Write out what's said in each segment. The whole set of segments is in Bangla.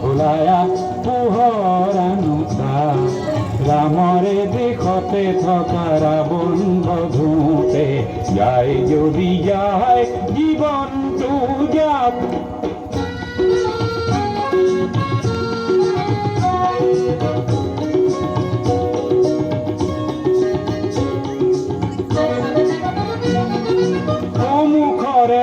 ওলায়া পোহৰানুতা ৰামৰে দেশতে থকা ৰাৱণ বধূতে যায় যদি যায় জীৱনটো যাক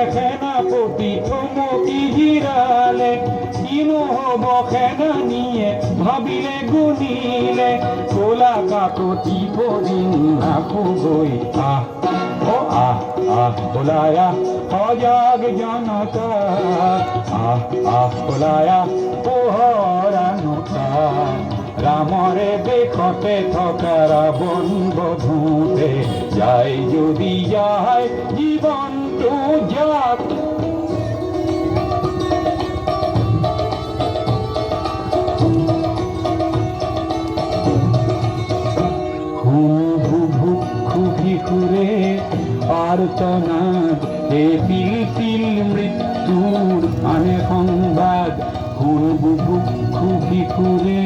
সেনাপতি থমকি হিৰালে কিনো হব সেনানীয়ে ভাবিলে গুণিলে কলা কাকতি পৰিল নাকো গৈ ওলায়া সজাগ জনতা ওলায়া পোহৰানুতা ৰামৰে দেশতে থকা ৰাৱণ বধূতে যায় যদি যায় জীৱনটো যাক খুরে আর্তনাদ হে তিল তিল মৃত্যুর আনে সংবাদ খুরে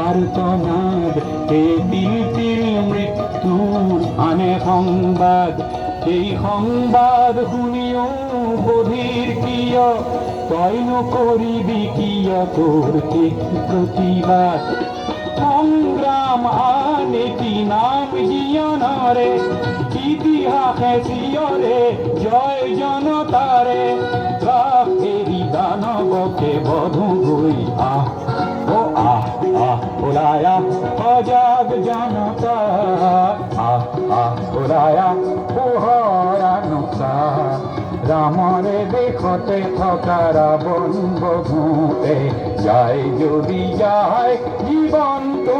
আর্তনাদ হে তিল তিল মৃত্যুর আনে সংবাদ এই সংবাদ শুনিও বধিৰ কিয় তই নকৰিবি কিয় তোৰ প্ৰতিবাদ সংগ্রাম আনেতি নাম জিয়নরে ইতিহাসে চিয়রে জয় জনতারে রাখেরি দানবকে বধূ গই ওলায়া সজাগ জনতা ওলায়া পোহৰানুতা ৰামৰে দেশতে থকা ৰাৱণ বধূতে যায় যদি যায় জীৱনটো